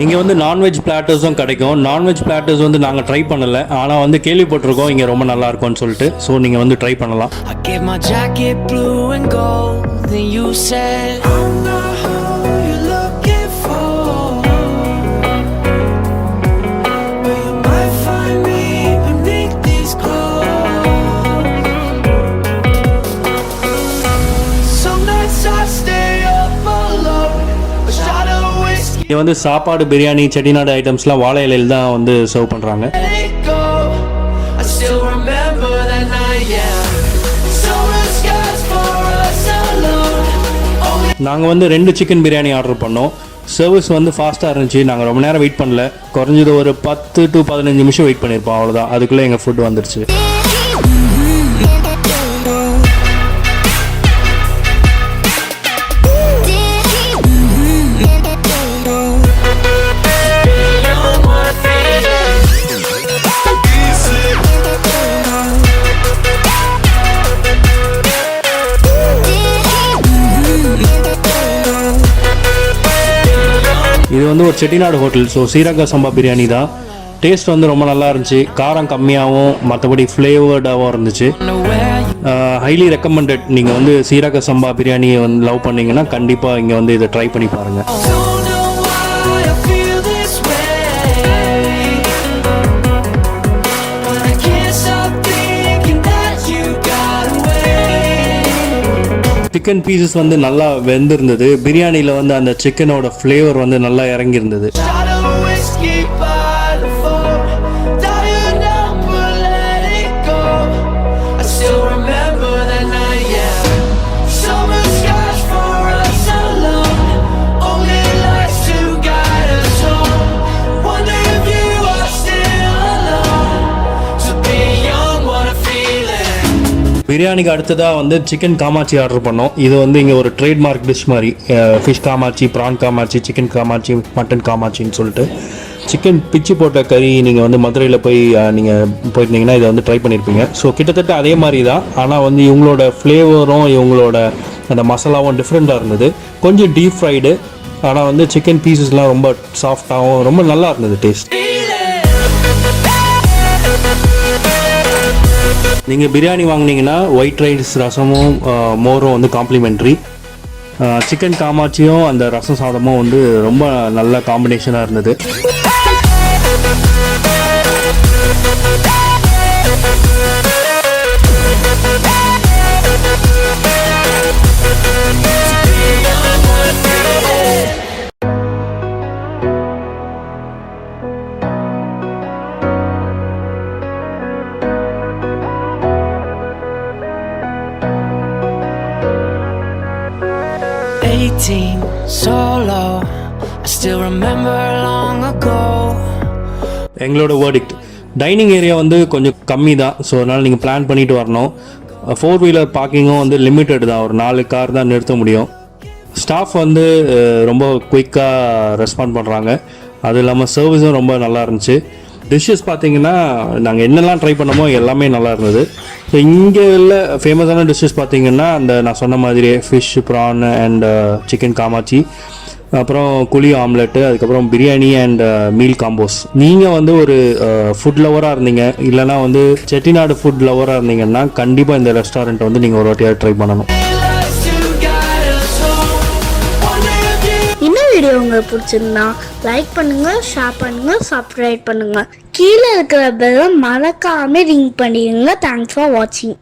இங்கே வந்து நான்வெஜ் பிளாட்டர்ஸும் கிடைக்கும். நான்வெஜ் பிளாட்டர்ஸ் வந்து நாங்கள் ட்ரை பண்ணலை, ஆனால் வந்து கேள்விப்பட்டிருக்கோம் இங்கே ரொம்ப நல்லா இருக்கும்னு சொல்லிட்டு. ஸோ நீங்கள் வந்து ட்ரை பண்ணலாம். இங்கே வந்து சாப்பாடு, பிரியாணி, செட்டிநாடு ஐட்டம்ஸ்லாம் வாழை இலையில் தான் வந்து சர்வ் பண்ணுறாங்க. நாங்கள் வந்து 2 சிக்கன் பிரியாணி ஆர்டர் பண்ணோம். சர்வீஸ் வந்து ஃபாஸ்ட்டாக இருந்துச்சு. நாங்கள் ரொம்ப நேரம் வெயிட் பண்ணல, குறைஞ்சது ஒரு 10 to 15 நிமிஷம் வெயிட் பண்ணியிருப்போம், அவ்வளோதான். அதுக்குள்ளே எங்கள் ஃபுட் வந்துடுச்சு. இது வந்து ஒரு செட்டிநாடு ஹோட்டல். ஸோ சீரக சம்பா பிரியாணி தான். டேஸ்ட் வந்து ரொம்ப நல்லா இருந்துச்சு. காரம் கம்மியாகவும் மற்றபடி ஃப்ளேவர்டாகவும் இருந்துச்சு. Highly recommended. நீங்கள் வந்து சீரக சம்பா பிரியாணியை வந்து லவ் பண்ணிங்கன்னா கண்டிப்பாக இங்கே வந்து இதை ட்ரை பண்ணி பாருங்கள். சிக்கன் பீசஸ் வந்து நல்லா வெந்திருந்தது. பிரியாணியில் வந்து அந்த சிக்கனோட ஃப்ளேவர் வந்து நல்லா இறங்கியிருந்தது. பிரியாணிக்கு அடுத்ததாக வந்து சிக்கன் காமாச்சி ஆர்டர் பண்ணோம். இது வந்து இங்கே ஒரு ட்ரேட்மார்க் டிஷ் மாதிரி. ஃபிஷ் காமாச்சி, ப்ரான் காமாச்சி, சிக்கன் காமாச்சி, மட்டன் காமாச்சின்னு சொல்லிட்டு சிக்கன் பிச்சு போட்ட கறி. நீங்கள் வந்து மதுரையில் போய் நீங்கள் போயிருந்தீங்கன்னா இதை வந்து ட்ரை பண்ணியிருப்பீங்க. ஸோ கிட்டத்தட்ட அதே மாதிரி தான், ஆனால் வந்து இவங்களோட ஃப்ளேவரும் இவங்களோட அந்த மசாலாவும் டிஃப்ரெண்ட்டாக இருந்தது. கொஞ்சம் டீப் ஃப்ரைடு, ஆனால் வந்து சிக்கன் பீசஸ்லாம் ரொம்ப சாஃப்டாகவும் ரொம்ப நல்லா இருந்தது டேஸ்ட். நீங்கள் பிரியாணி வாங்கினீங்கன்னா ஒயிட் ரைஸ், ரசமும் மோரும் வந்து காம்ப்ளிமெண்ட்ரி. சிக்கன் காமாச்சியும் அந்த ரசம் சாதமும் வந்து ரொம்ப நல்ல காம்பினேஷனாக இருந்தது. Solo, I still remember long ago. எங்களோட வேர்டிக்ட், டைனிங் ஏரியா வந்து கொஞ்சம் கம்மி தான். ஸோ அதனால் நீங்கள் பிளான் பண்ணிட்டு வரணும். 4-வீலர் பார்க்கிங்கும் வந்து லிமிட்டட் தான், ஒரு 4 கார் தான் நிறுத்த முடியும். ஸ்டாஃப் வந்து ரொம்ப குயிக்காக ரெஸ்பாண்ட் பண்ணுறாங்க. அது இல்லாமல் சர்வீஸும் ரொம்ப நல்லா இருந்துச்சு. டிஷ்ஷஸ் பார்த்தீங்கன்னா நாங்கள் என்னெல்லாம் ட்ரை பண்ணமோ எல்லாமே நல்லா இருந்தது. ஸோ இங்கே உள்ள ஃபேமஸான டிஷ்ஷஸ் பார்த்தீங்கன்னா அந்த நான் சொன்ன மாதிரியே ஃபிஷ், ப்ரான் அண்ட் சிக்கன் காமாச்சி, அப்புறம் குழி ஆம்லெட்டு, அதுக்கப்புறம் பிரியாணி அண்ட் மீல் காம்போஸ். நீங்கள் வந்து ஒரு ஃபுட் லவராக இருந்தீங்க, இல்லைனா வந்து செட்டிநாடு ஃபுட் லவராக இருந்தீங்கன்னா கண்டிப்பாக இந்த ரெஸ்டாரண்ட் வந்து நீங்கள் ஒரு வாட்டியாக ட்ரை பண்ணணும். வீடியோ உங்களுக்கு பிடிச்சிருந்தா லைக் பண்ணுங்க, ஷேர் பண்ணுங்க, சப்ஸ்கிரைப் பண்ணுங்க. கீழே இருக்கிற பெல்லை மறக்காம ரிங் பண்ணிடுங்க. தேங்க்ஸ் ஃபார் வாட்சிங்.